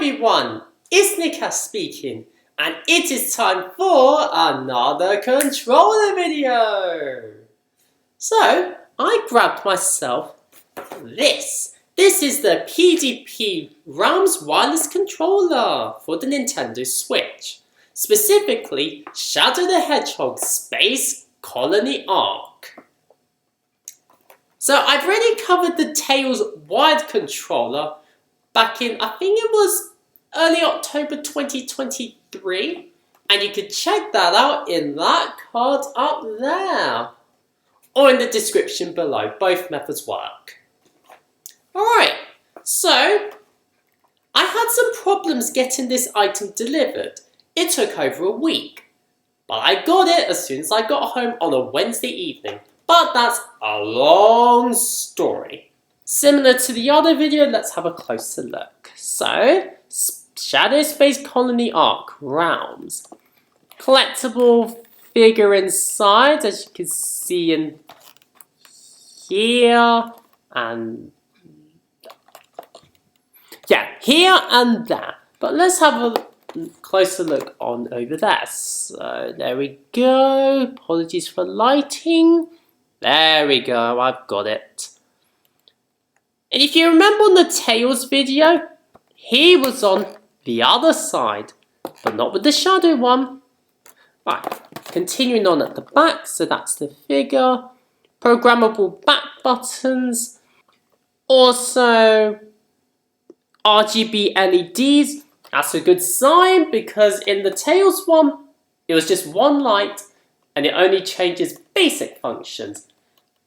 everyone, it's Nika speaking, and it is time for another controller video. So, I grabbed myself this. This is the PDP REALMz Wireless Controller for the Nintendo Switch. Specifically, Shadow the Hedgehog's Space Colony ARK. So, I've already covered the Tails wired controller back in, I think it was early October 2023, and you could check that out in that card up there, or in the description below. Both methods work. Alright, so I had some problems getting this item delivered. It took over a week, but I got it as soon as I got home on a Wednesday evening. But that's a long story. Similar to the other video, let's have a closer look. So, Shadow Space Colony ARK REALMz. Collectible figure inside, as you can see in here, and yeah, here and there. But let's have a closer look on over there. So, there we go. Apologies for lighting. There we go, I've got it. And if you remember on the Tails video, he was on the other side, but not with the shadow one. Right, continuing on at the back, so that's the figure. Programmable back buttons. Also, RGB LEDs. That's a good sign, because in the Tails one, it was just one light, and it only changes basic functions.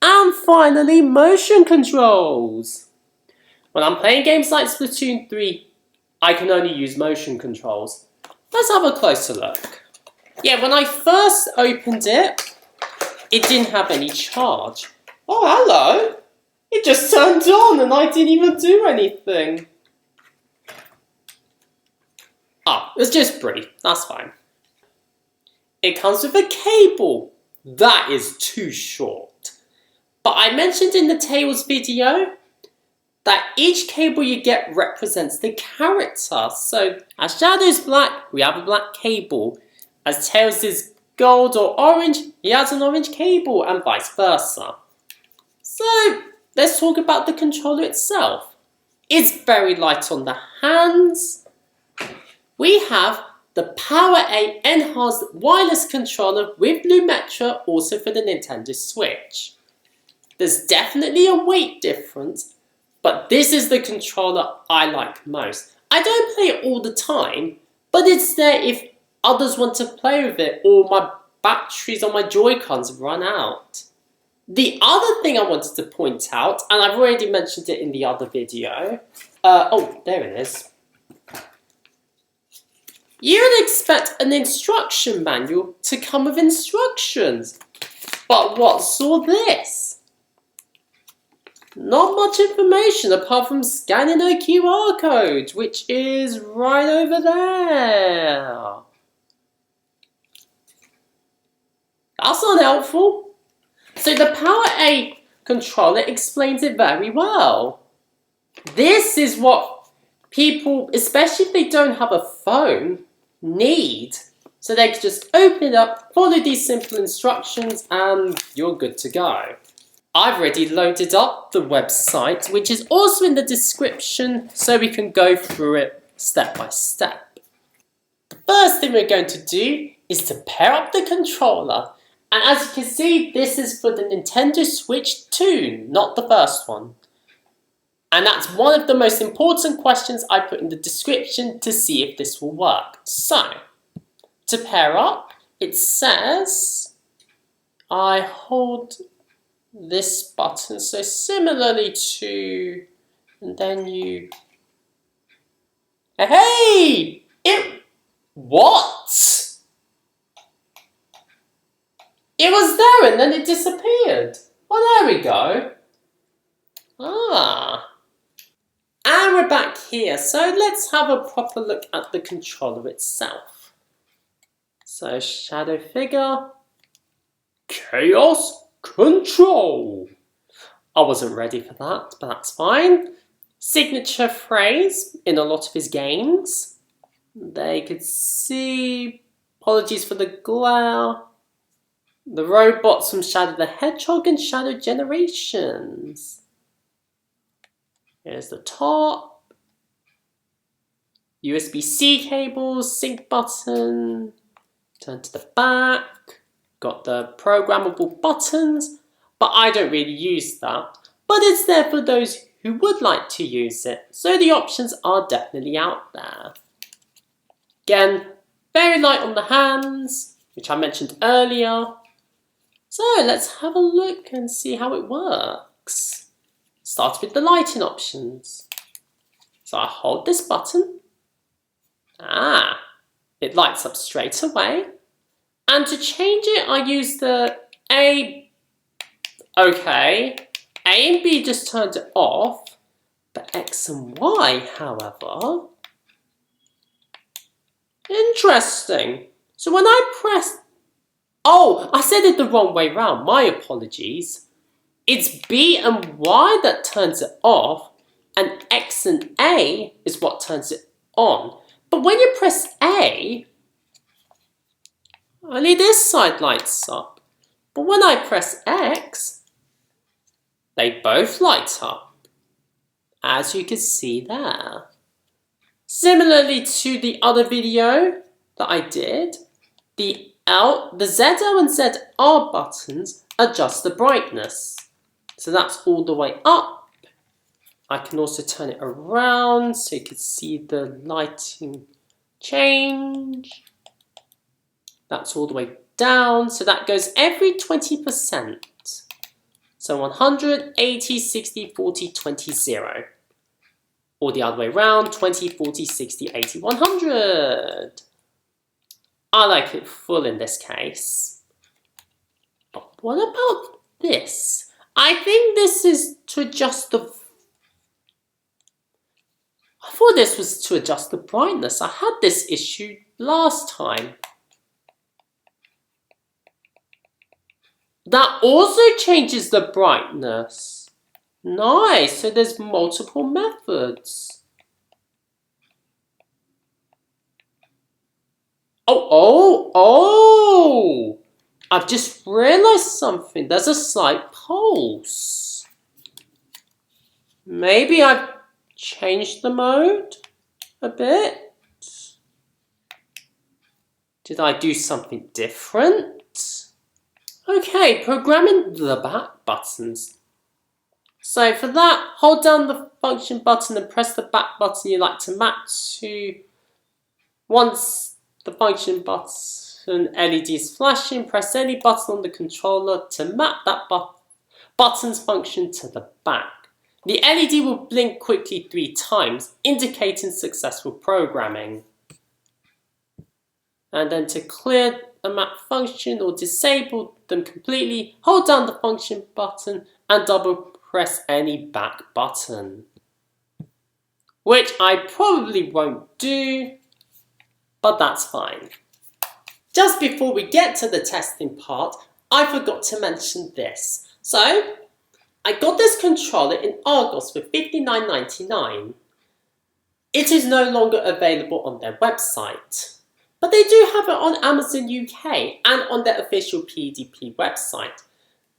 And finally, motion controls. When I'm playing games like Splatoon 3, I can only use motion controls. Let's have a closer look. Yeah, when I first opened it, it didn't have any charge. Oh, hello! It just turned on and I didn't even do anything. Ah, it was just brief. That's fine. It comes with a cable. That is too short. But I mentioned in the Tails video that each cable you get represents the character. So, as Shadow's black, we have a black cable. As Tails is gold or orange, he has an orange cable, and vice versa. So, let's talk about the controller itself. It's very light on the hands. We have the Power A Enhanced Wireless Controller with Lumetra, also for the Nintendo Switch. There's definitely a weight difference, but this is the controller I like most. I don't play it all the time, but it's there if others want to play with it or my batteries on my Joy-Cons run out. The other thing I wanted to point out, and I've already mentioned it in the other video, oh, there it is. You would expect an instruction manual to come with instructions, but what's all this? Not much information apart from scanning a QR code, which is right over there. That's not helpful. So the Power A controller explains it very well. This is what people, especially if they don't have a phone, need. So they can just open it up, follow these simple instructions, and you're good to go. I've already loaded up the website, which is also in the description, so we can go through it step by step. The first thing we're going to do is to pair up the controller. And as you can see, this is for the Nintendo Switch 2, not the first one. And that's one of the most important questions I put in the description to see if this will work. So, to pair up, it says I hold this button, so similarly to, and then you, hey, what? It was there and then it disappeared. Well, there we go. Ah. And we're back here, so let's have a proper look at the controller itself. So, shadow figure, chaos control. I wasn't ready for that, but that's fine. signature phrase in a lot of his games. There you could see, apologies for the glare, the robots from Shadow the Hedgehog and Shadow Generations. Here's the top. USB-C cables, sync button, turn to the back, got the programmable buttons, but I don't really use that. But it's there for those who would like to use it, so the options are definitely out there. Again, very light on the hands, which I mentioned earlier. So let's have a look and see how it works. Start with the lighting options. So I hold this button. It lights up straight away. And to change it, I use the A. Okay, A and B just turned it off, but X and Y, however. Interesting. So when I press... Oh, I said it the wrong way round. My apologies. It's B and Y that turns it off, and X and A is what turns it on. But when you press A, only this side lights up. But when I press X, they both light up, as you can see there. Similarly to the other video that I did, the ZL and ZR buttons adjust the brightness. So that's all the way up. I can also turn it around so you can see the lighting change. That's all the way down. So that goes every 20%. So 100, 80, 60, 40, 20, 0. Or the other way around, 20, 40, 60, 80, 100. I like it full in this case. But what about this? I think this is to adjust the... I thought this was to adjust the brightness. I had this issue last time. That also changes the brightness. Nice, so there's multiple methods. Oh! I've just realised something. There's a slight pulse. Maybe I've changed the mode a bit. Did I do something different? Okay, programming the back buttons. So for that, hold down the function button and press the back button you like to map to. Once the function button LED is flashing, press any button on the controller to map that button's function to the back. The LED will blink quickly 3 times, indicating successful programming. And then to clear a map function or disable them completely, hold down the function button and double press any back button. Which I probably won't do, but that's fine. Just before we get to the testing part, I forgot to mention this. So, I got this controller in Argos for $59.99. It is no longer available on their website, but they do have it on Amazon UK and on their official PDP website.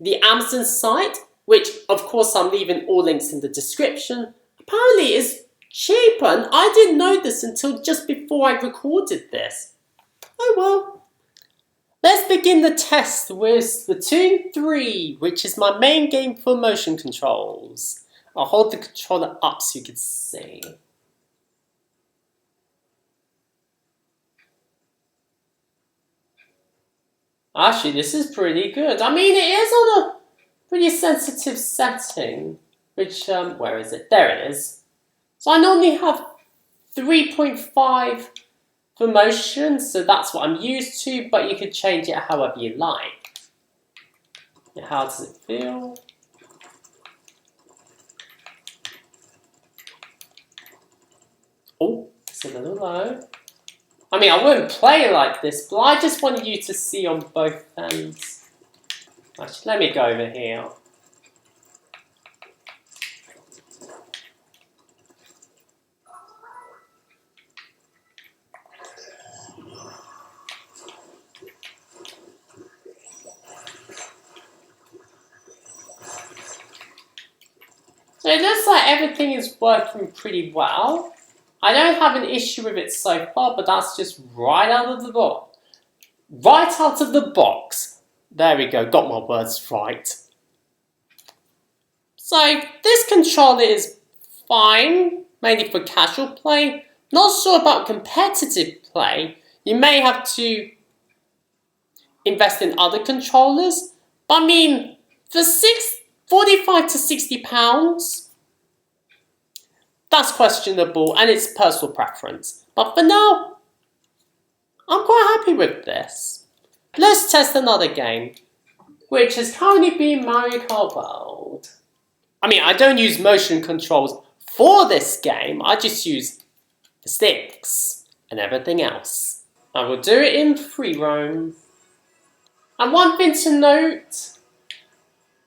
The Amazon site, which of course I'm leaving all links in the description, apparently is cheaper, and I didn't know this until just before I recorded this. Oh well. Let's begin the test with Splatoon 3, which is my main game for motion controls. I'll hold the controller up so you can see. Actually, this is pretty good. I mean, it is on a pretty sensitive setting, which, where is it? There it is. So I normally have 3.5 for motion, so that's what I'm used to, but you can change it however you like. How does it feel? Oh, it's a little low. I mean, I wouldn't play like this, but I just wanted you to see on both ends. Actually, let me go over here. it looks like everything is working pretty well. I don't have an issue with it so far, but that's just right out of the box. Right out of the box. There we go, got my words right. So this controller is fine, mainly for casual play. Not sure about competitive play. You may have to invest in other controllers. But I mean, for 45 to 60 pounds, that's questionable and it's personal preference. But for now, I'm quite happy with this. Let's test another game, which has currently been Mario Kart World. I mean, I don't use motion controls for this game, I just use the sticks and everything else. I will do it in free roam. And one thing to note,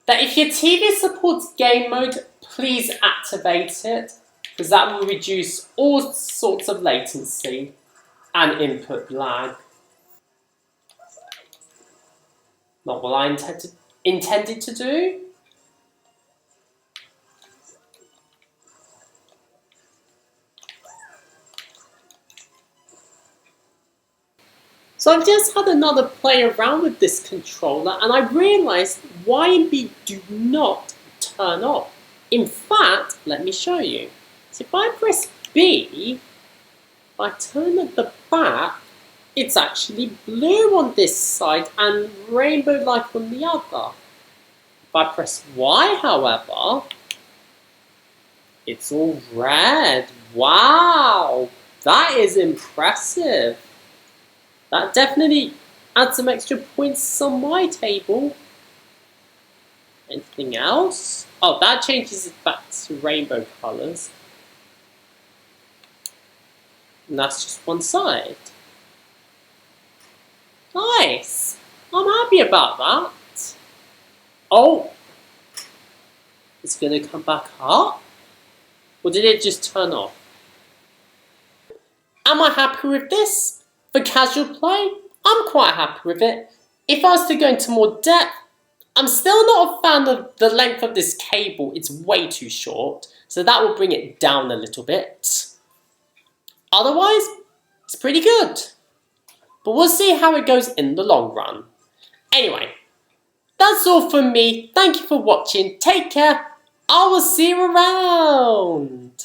that if your TV supports game mode, please activate it, because that will reduce all sorts of latency and input lag. Not what I intended to do. So I've just had another play around with this controller and I realised why we do not turn off. In fact, let me show you. So if I press B, if I turn at the back, it's actually blue on this side and rainbow light on the other. If I press Y, however, it's all red. Wow, that is impressive. That definitely adds some extra points on my table. Anything else? Oh, that changes it back to rainbow colours. And that's just one side. Nice! I'm happy about that. Oh! It's going to come back up? Or did it just turn off? Am I happy with this? For casual play, I'm quite happy with it. If I was to go into more depth, I'm still not a fan of the length of this cable. It's way too short, so that will bring it down a little bit. Otherwise, it's pretty good. But we'll see how it goes in the long run. Anyway, that's all from me. Thank you for watching. Take care. I will see you around.